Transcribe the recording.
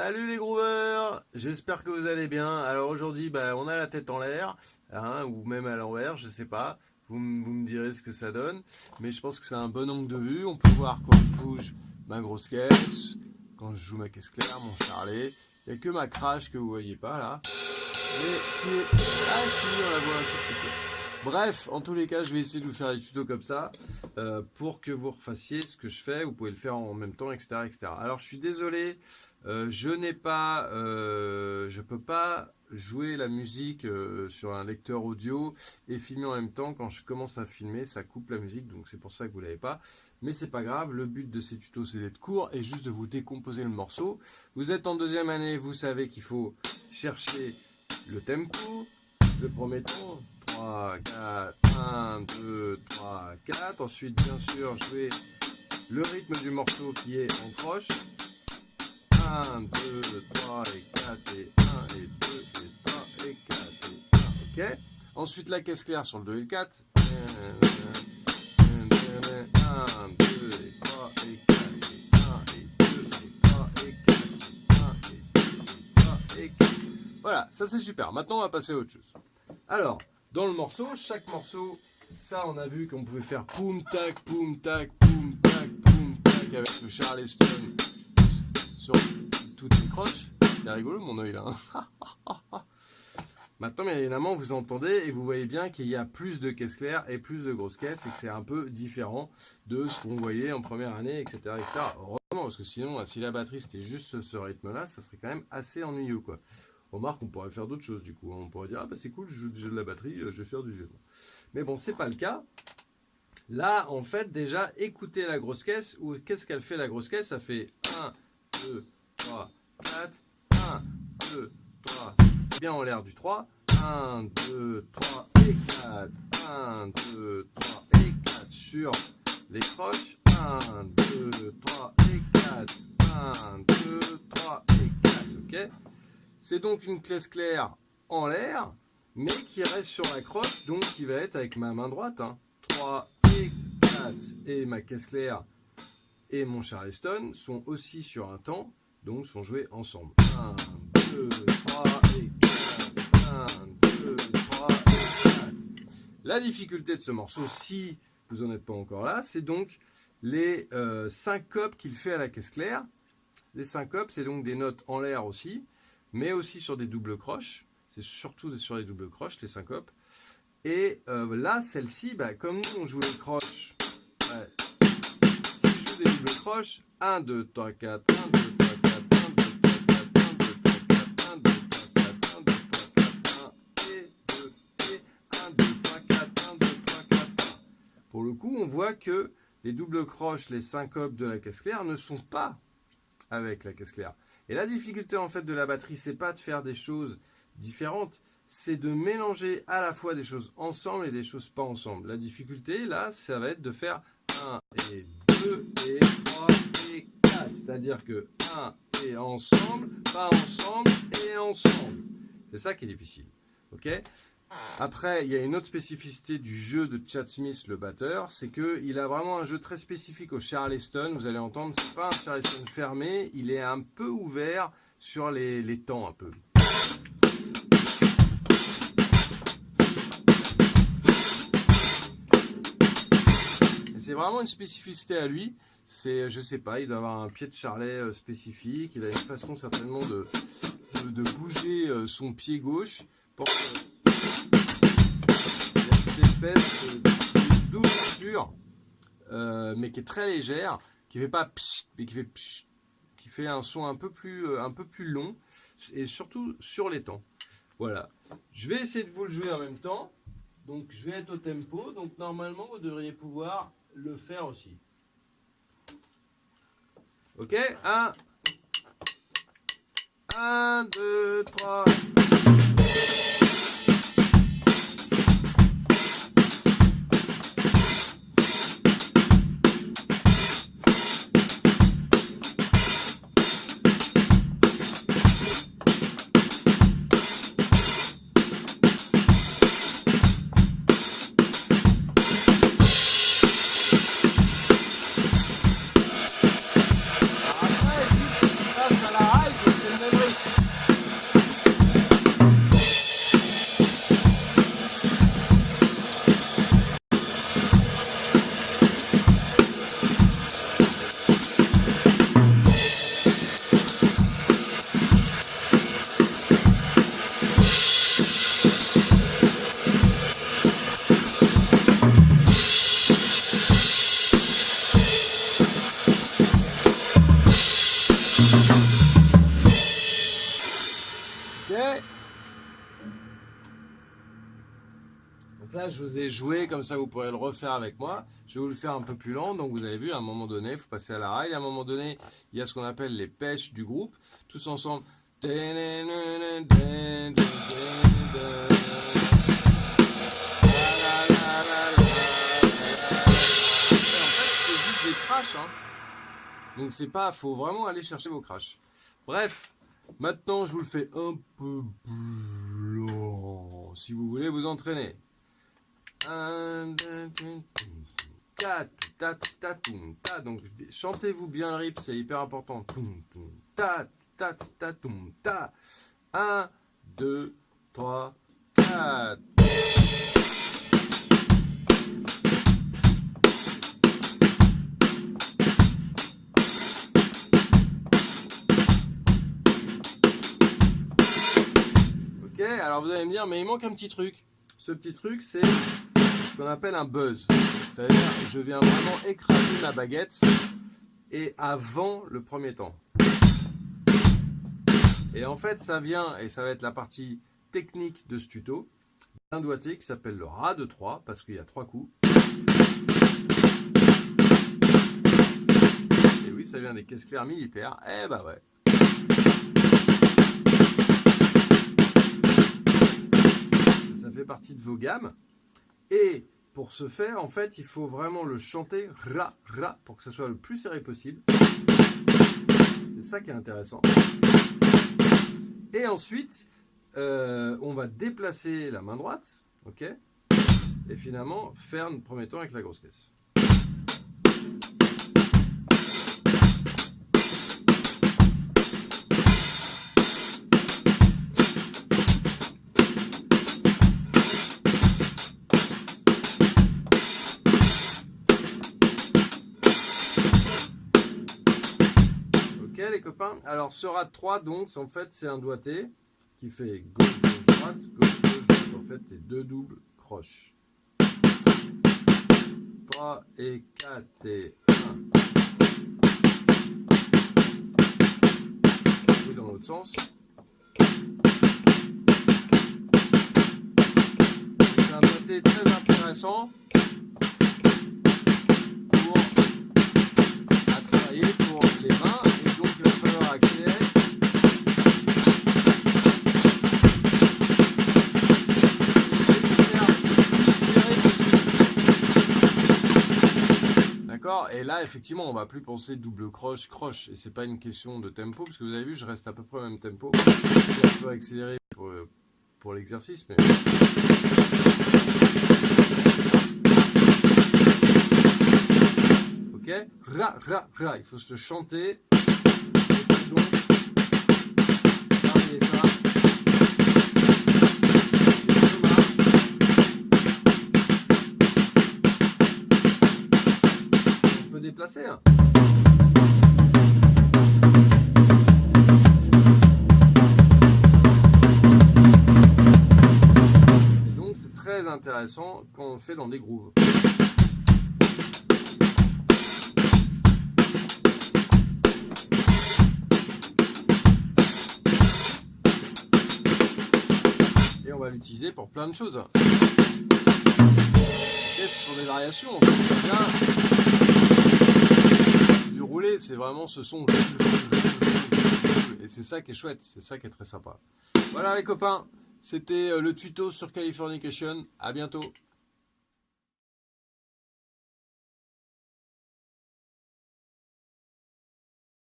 Salut les grooveurs, j'espère que vous allez bien. Alors aujourd'hui, on a la tête en l'air, hein, ou même à l'envers, je sais pas. Vous me direz ce que ça donne, mais je pense que c'est un bon angle de vue. On peut voir quand je bouge ma grosse caisse, quand je joue ma caisse claire, mon charlet. Il n'y a que ma crash que vous voyez pas là, et qui est... Ah si, on la voit un tout petit peu. Bref, en tous les cas, je vais essayer de vous faire des tutos comme ça pour que vous refassiez ce que je fais. Vous pouvez le faire en même temps, etc., etc. Alors, je suis désolé, je peux pas jouer la musique sur un lecteur audio et filmer en même temps. Quand je commence à filmer, ça coupe la musique, donc c'est pour ça que vous l'avez pas. Mais c'est pas grave. Le but de ces tutos, c'est d'être court et juste de vous décomposer le morceau. Vous êtes en deuxième année, vous savez qu'il faut chercher le tempo, le premier ton, 3, 4, 1, 2, 3, 4. Ensuite, bien sûr, jouer le rythme du morceau qui est en croche. 1, 2, 3 et 4 et 1 et 2 et 3 et 4 et 1. Ok. Ensuite, la caisse claire sur le 2 et le 4. 1, 2 et 3 et 4 et 1 et 2 et 3 et 4 et 1 et 2 et 3 et 4. Voilà, ça c'est super. Maintenant, on va passer à autre chose. Alors, dans le morceau, chaque morceau, ça on a vu qu'on pouvait faire poum tac, poum tac, poum tac, poum tac avec le Charleston sur toutes les croches. C'est rigolo mon œil là. Maintenant, bien évidemment, vous entendez et vous voyez bien qu'il y a plus de caisses claires et plus de grosses caisses et que c'est un peu différent de ce qu'on voyait en première année, etc., etc. Heureusement, parce que sinon, si la batterie c'était juste ce rythme-là, ça serait quand même assez ennuyeux, quoi. Remarque, on pourrait faire d'autres choses du coup. On pourrait dire, ah bah c'est cool, je joue déjà de la batterie, je vais faire du violon. Mais bon, c'est pas le cas. Là, en fait, déjà, écoutez la grosse caisse. Ou qu'est-ce qu'elle fait la grosse caisse? Ça fait 1, 2, 3, 4, 1, 2, 3. Bien en l'air du 3. 1, 2, 3 et 4. 1, 2, 3 et 4 sur les croches. 1, 2, 3 et 4. 1, 2, 3 et 4. Ok? C'est donc une caisse claire en l'air, mais qui reste sur la croche, donc qui va être avec ma main droite. 3 et 4. Et ma caisse claire et mon Charleston sont aussi sur un temps, donc sont joués ensemble. 1, 2, 3 et 4. 1, 2, 3 et 4. La difficulté de ce morceau, si vous n'en êtes pas encore là, c'est donc les syncopes qu'il fait à la caisse claire. Les syncopes, c'est donc des notes en l'air aussi, mais aussi sur des doubles croches. C'est surtout sur les doubles croches, les syncopes. Et là, celle-ci, comme nous, on joue les croches. Si je joue des doubles croches, 1, 2, 3, 4, 1, 2, 3, 4, 1, 2, 3, 4, 1, 2, 3, 4, 1, 2, 3, 4, 1, 2, 3, 4, 1, et 2, et 1, 2, 3, 4, 1, 2, 3, 4, 1. Pour le coup, on voit que les doubles croches, les syncopes de la caisse claire ne sont pas avec la caisse claire. Et la difficulté en fait de la batterie, c'est pas de faire des choses différentes, c'est de mélanger à la fois des choses ensemble et des choses pas ensemble. La difficulté là, ça va être de faire 1 et 2 et 3 et 4. C'est-à-dire que 1 et ensemble, pas ensemble et ensemble. C'est ça qui est difficile. Ok ? Après, il y a une autre spécificité du jeu de Chad Smith, le batteur, c'est qu'il a vraiment un jeu très spécifique au Charleston. Vous allez entendre, c'est pas un Charleston fermé, il est un peu ouvert sur les temps un peu. Et c'est vraiment une spécificité à lui. C'est, je sais pas, il doit avoir un pied de charlet spécifique, il a une façon certainement de bouger son pied gauche pour que espèce d'ouverture, mais qui est très légère, qui fait pas pssst, mais qui fait pssst, qui fait un son un peu plus long, et surtout sur les temps. Voilà. Je vais essayer de vous le jouer en même temps. Donc je vais être au tempo. Donc normalement vous devriez pouvoir le faire aussi. Ok, 1, 2, 3. Donc là, je vous ai joué, comme ça vous pourrez le refaire avec moi. Je vais vous le faire un peu plus lent. Donc vous avez vu, à un moment donné, il faut passer à la rail. À un moment donné, il y a ce qu'on appelle les pêches du groupe. Tous ensemble. Des crashs, hein. Donc c'est pas, faut vraiment aller chercher vos crashs. Bref, maintenant je vous le fais un peu plus lent, si vous voulez vous entraîner. 1, 2, 3, 4, donc chantez-vous bien le rip, c'est hyper important. 1, 2, 3, 4. Alors vous allez me dire, mais il manque un petit truc. Ce petit truc, c'est ce qu'on appelle un buzz. C'est-à-dire, je viens vraiment écraser ma baguette et avant le premier temps. Et en fait, ça vient, et ça va être la partie technique de ce tuto, d'un doigté qui s'appelle le ras de 3, parce qu'il y a 3 coups. Et oui, ça vient des caisses claires militaires. Eh bah ouais. Ça fait partie de vos gammes. Et pour ce faire, en fait, il faut vraiment le chanter ra, ra, pour que ça soit le plus serré possible. C'est ça qui est intéressant. Et ensuite, on va déplacer la main droite, ok, et finalement faire le premier temps avec la grosse caisse. Les copains, alors ce ras de 3, donc en fait c'est un doigté qui fait gauche, gauche, droite, gauche, gauche, droite. En fait c'est 2 doubles croches. 3 et 4 et 1. Et dans l'autre sens. C'est un doigté très intéressant pour travailler pour les mains. Donc il va falloir accélérer. D'accord. Et là effectivement on va plus penser double croche, croche. Et c'est pas une question de tempo, parce que vous avez vu je reste à peu près au même tempo. Je vais un peu accélérer pour l'exercice, mais... Ok, ra, ra, ra, il faut se le chanter. Donc, terminer ça. On peut déplacer, hein. Et donc c'est très intéressant quand on le fait dans des grooves. On va l'utiliser pour plein de choses. Okay, ce sont des variations. Là, du roulé, c'est vraiment ce son. Et c'est ça qui est chouette, c'est ça qui est très sympa. Voilà les copains, c'était le tuto sur Californication. À bientôt.